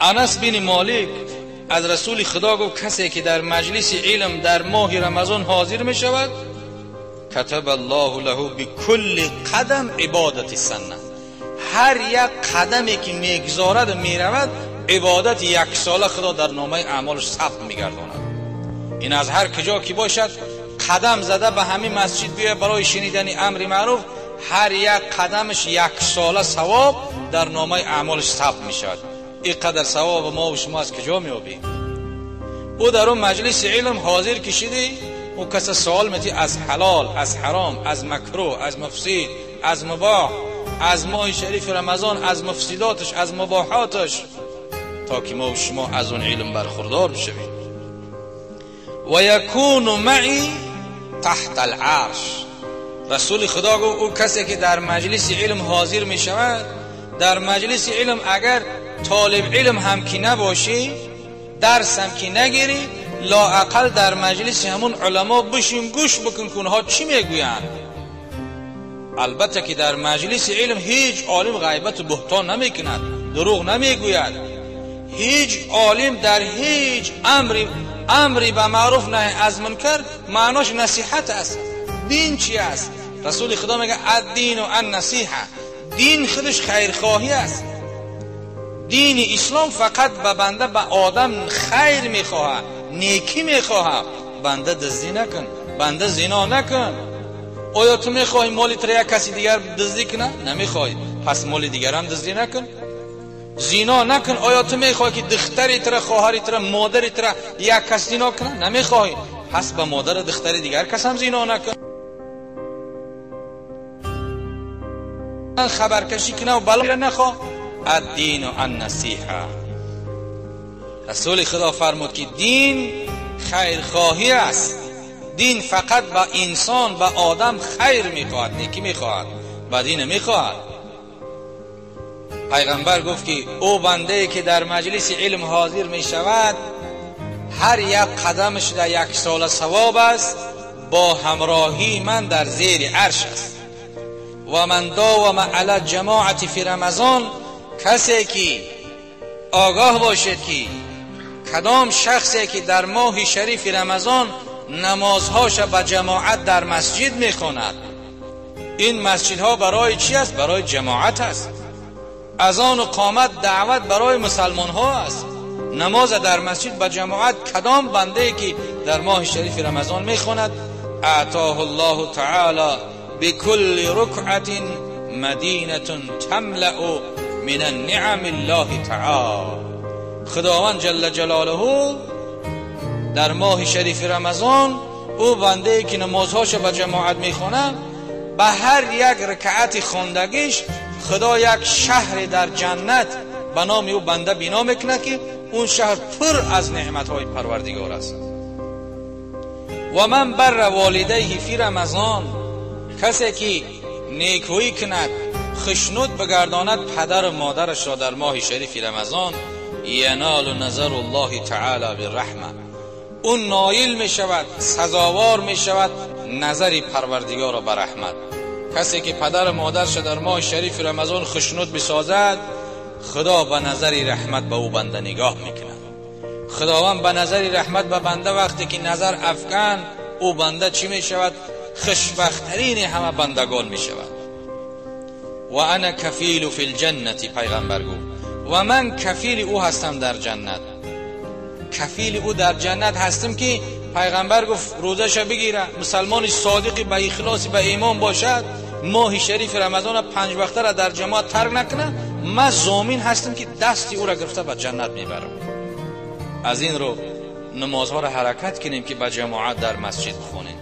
انس بن مالک از رسول خدا گفت کسی که در مجلس علم در ماه رمضان حاضر می شود کتب الله له بكل قدم عبادت سنه، هر یک قدمی که میگذارد و میرود عبادت یک ساله خدا در نامه اعمالش ثبت میگرداند. این از هر کجا که باشد قدم زده به همین مسجد بیای برای شنیدن امر معروف، هر یک قدمش یک ساله ثواب در نامه اعمالش ثبت میشود. اینقدر ثواب ما و شما از کجا میابیم؟ او در اون مجلس علم حاضر کشیده، او کسی سوال میتی از حلال، از حرام، از مکروه، از مفسد، از مباح، از ماه شریف رمضان، از مفسداتش، از مباحاتش، تا که ما و شما از اون علم برخوردار بشویم. و یکون معی تحت العرش، رسول خدا گفت او کسی که در مجلس علم حاضر می شود، در مجلس علم اگر طالب علم هم که نباشی، درس هم که نگیری، لااقل در مجلس همون علما بشین گوش بکن که اونها چی میگویند. البته که در مجلس علم هیچ عالم غیبت و بهتان نمیکند، دروغ نمیگوید. هیچ عالم در هیچ امری به معروف نهی از منکر معناش نصیحت است. دین چی است؟ رسول خدا میگه الدین و النصیحه، دین خودش خیرخواهی است. دین اسلام فقط به بنده به آدم خیر میخواهد، نیکی میخواهد. بنده دزدی نکن، بنده زنا نکن. آیا تو میخواهی مالی تر یک کسی دیگر دزدی کنه؟ نمیخواهی، پس مالی دیگر هم دزدی نکن. زنا نکن. آیا تو میخواهی که دختری تر، خواهری تر، مادری تر یک کس زنا کنه؟ نمیخواهی، پس به مادر دختری دیگر کس هم زنا نکن. خبرکشی کنه و بلا نخواه. الدین و النصیحه، رسول خدا فرمود که دین خیرخواهی است. دین فقط با انسان، با آدم خیر میخواهد، نیکی میخواهد، بدی نمیخواهد. پیغمبر گفت که او بنده که در مجلس علم حاضر میشود هر یک قدمش در یک سال ثواب است، با همراهی من در زیر عرش است. و من داوم علی جماعت فی رمضان، کسی که آگاه باشد که کدام شخصی که در ماه شریف رمضان نمازهاش به جماعت در مسجد میخواند. این مسجدها برای چی است؟ برای جماعت است. اذان و قامت دعوت برای مسلمان ها است. نماز در مسجد به جماعت کدام بنده که در ماه شریف رمضان میخواند اعطاه الله تعالی بكل ركعة مدینه تملأ من النعم الله تعالی، خداوند جل جلاله در ماه شریف رمضان او بنده که نمازهاش به جماعت میخونه به هر یک رکعت خوندگیش خدا یک شهر در جنت به نام او بنده بنا میکنه که اون شهر پر از نعمتهای پروردگار است. و من بر والدیه فی رمضان، کسی که نیکویی کند، خشنود بگرداند پدر و مادرش را در ماه شریف رمضان، ینال نظر الله تعالی بالرحمه، اون نایل می شود، سزاوار می شود نظر پروردگار را به رحمت. کسی که پدر و مادرش در ماه شریف رمضان خشنود بسازد، خدا به نظر رحمت به او بنده نگاه میکند. خداوند به نظر رحمت به بنده وقتی که نظر افکن، او بنده چی می شود؟ خوشبخت‌ترین همه بندگان می شود. و انا کفیل فی الجنه، پیغمبر گفت و من کفیل او هستم در جنت. کفیل او در جنت هستم که پیغمبر گفت روزش بگیره، مسلمان صادقی به اخلاص به ایمان باشد، ماه شریف رمضان 5 وقته را در جماعت ترک نکنه، من ضامن هستم که دستی او را گرفته به جنت میبرم. از این رو نمازها را حرکت کنیم که به جماعت در مسجد بخونیم.